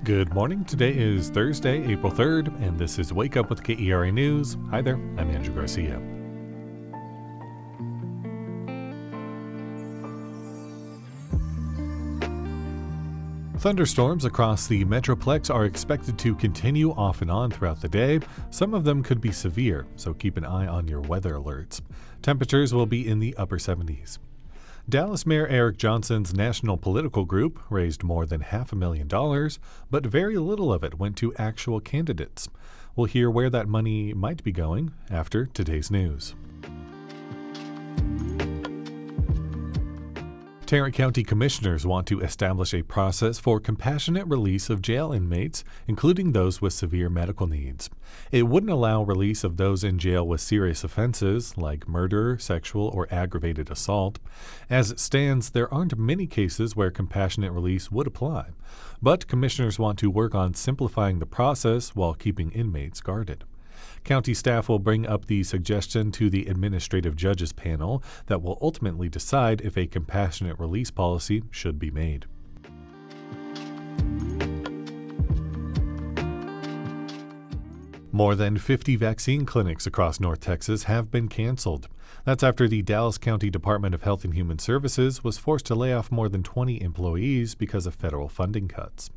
Good morning. Today is Thursday, April 3rd, and this is Wake Up with KERA News. Hi there, I'm Andrew Garcia. Thunderstorms across the Metroplex are expected to continue off and on throughout the day. Some of them could be severe, so keep an eye on your weather alerts. Temperatures will be in the upper 70s. Dallas Mayor Eric Johnson's national political group raised more than $500,000, but very little of it went to actual candidates. We'll hear where that money might be going after today's news. Tarrant County commissioners want to establish a process for compassionate release of jail inmates, including those with severe medical needs. It wouldn't allow release of those in jail with serious offenses like murder, sexual, or aggravated assault. As it stands, there aren't many cases where compassionate release would apply, but commissioners want to work on simplifying the process while keeping inmates guarded. County staff will bring up the suggestion to the administrative judges panel that will ultimately decide if a compassionate release policy should be made. More than 50 vaccine clinics across North Texas have been canceled. That's after the Dallas County Department of Health and Human Services was forced to lay off more than 20 employees because of federal funding cuts.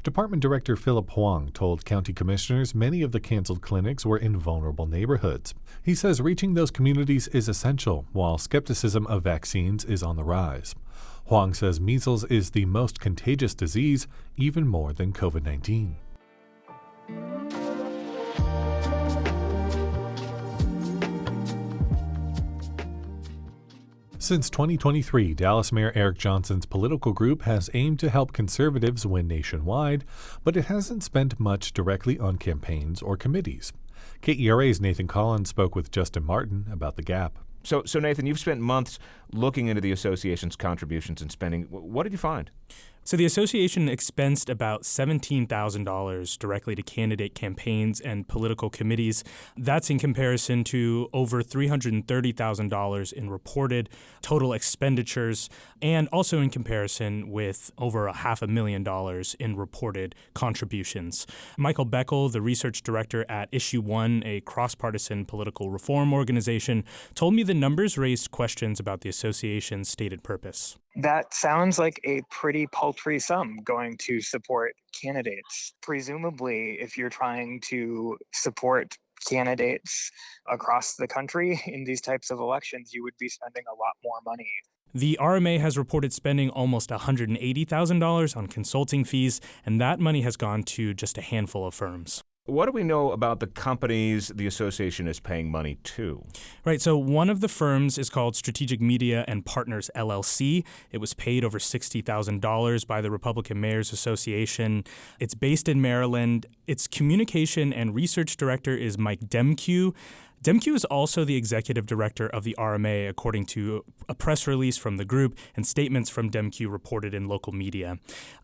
Department Director Philip Huang told county commissioners many of the canceled clinics were in vulnerable neighborhoods. He says reaching those communities is essential, while skepticism of vaccines is on the rise. Huang says measles is the most contagious disease, even more than COVID-19. Since 2023, Dallas Mayor Eric Johnson's political group has aimed to help conservatives win nationwide, but it hasn't spent much directly on campaigns or committees. KERA's Nathan Collins spoke with Justin Martin about the gap. So Nathan, you've spent months looking into the association's contributions and spending. What did you find? So the association expensed about $17,000 directly to candidate campaigns and political committees. That's in comparison to over $330,000 in reported total expenditures, and also in comparison with over $500,000 in reported contributions. Michael Bekah, the research director at Issue 1, a cross-partisan political reform organization, told me the numbers raised questions about the association's stated purpose. That sounds like a pretty paltry sum going to support candidates. Presumably, if you're trying to support candidates across the country in these types of elections, you would be spending a lot more money. The RMA has reported spending almost $180,000 on consulting fees, and that money has gone to just a handful of firms. What do we know about the companies the association is paying money to? Right, so one of the firms is called Strategic Media and Partners, LLC. It was paid over $60,000 by the Republican Mayors Association. It's based in Maryland. Its communication and research director is Mike Demkew. Demkew is also the executive director of the RMA, according to a press release from the group and statements from Demkew reported in local media.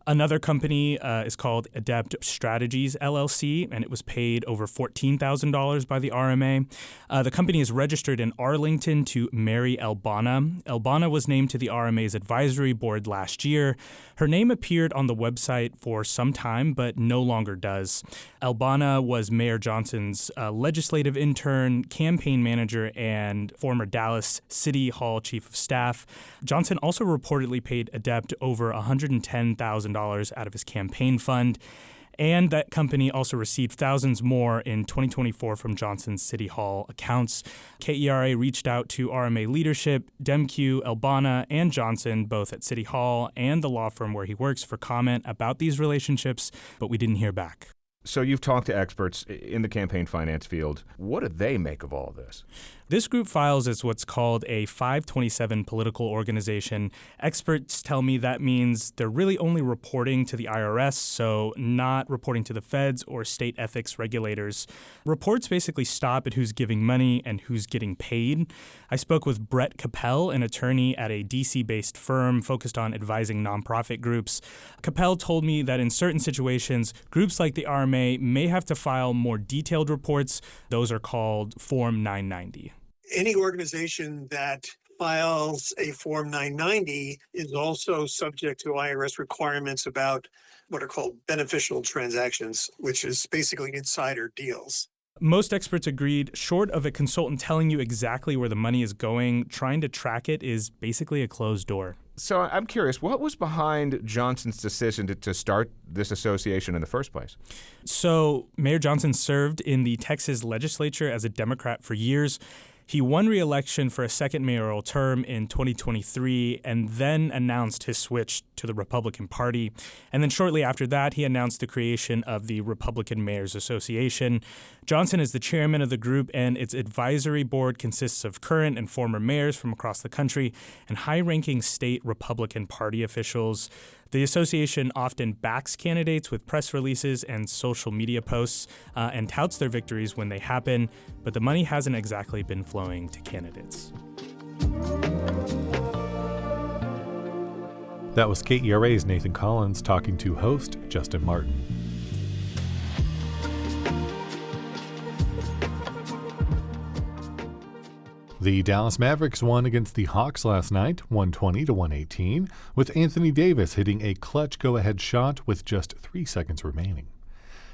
Another company is called Adept Strategies, LLC, and it was paid over $14,000 by the RMA. The company is registered in Arlington to Mary Albana. Albana was named to the RMA's advisory board last year. Her name appeared on the website for some time, but no longer does. Albana was Mayor Johnson's legislative intern, campaign manager, and former Dallas City Hall chief of staff. Johnson also reportedly paid Adept over $110,000 out of his campaign fund. And that company also received thousands more in 2024 from Johnson's City Hall accounts. KERA reached out to RMA leadership, Demkew, Albana, and Johnson, both at City Hall and the law firm where he works, for comment about these relationships, but we didn't hear back. So you've talked to experts in the campaign finance field. What do they make of all of this? This group files as what's called a 527 political organization. Experts tell me that means they're really only reporting to the IRS, so not reporting to the feds or state ethics regulators. Reports basically stop at who's giving money and who's getting paid. I spoke with Brett Capel, an attorney at a DC-based firm focused on advising nonprofit groups. Capel told me that in certain situations, groups like the RMA may have to file more detailed reports. Those are called Form 990. Any organization that files a Form 990 is also subject to IRS requirements about what are called beneficial transactions, which is basically insider deals. Most experts agreed, short of a consultant telling you exactly where the money is going, trying to track it is basically a closed door. So I'm curious, what was behind Johnson's decision to start this association in the first place? So Mayor Johnson served in the Texas legislature as a Democrat for years. He won re-election for a second mayoral term in 2023 and then announced his switch to the Republican Party. And then shortly after that, he announced the creation of the Republican Mayors Association. Johnson is the chairman of the group, and its advisory board consists of current and former mayors from across the country and high-ranking state Republican Party officials. The association often backs candidates with press releases and social media posts and touts their victories when they happen, but the money hasn't exactly been flowing to candidates. That was KERA's Nathan Collins talking to host Justin Martin. The Dallas Mavericks won against the Hawks last night, 120-118, with Anthony Davis hitting a clutch go-ahead shot with just 3 seconds remaining.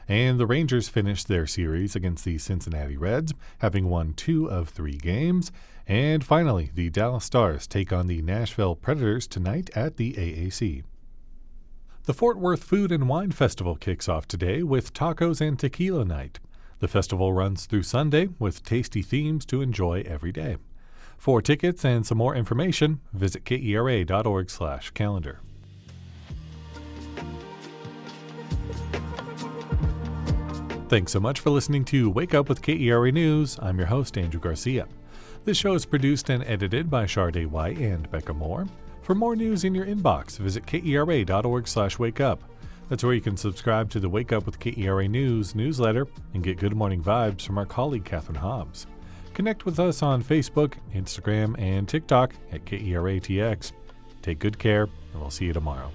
And the Rangers finished their series against the Cincinnati Reds, having won 2 of 3 games. And finally, the Dallas Stars take on the Nashville Predators tonight at the AAC. The Fort Worth Food and Wine Festival kicks off today with tacos and tequila night. The festival runs through Sunday with tasty themes to enjoy every day. For tickets and some more information, visit KERA.org/calendar. Thanks so much for listening to Wake Up with KERA News. I'm your host, Andrew Garcia. This show is produced and edited by Shardae White and Bekah Morr. For more news in your inbox, visit KERA.org/wakeup. That's where you can subscribe to the Wake Up with KERA News newsletter and get good morning vibes from our colleague Catherine Hobbs. Connect with us on Facebook, Instagram, and TikTok at KERATX. Take good care, and we'll see you tomorrow.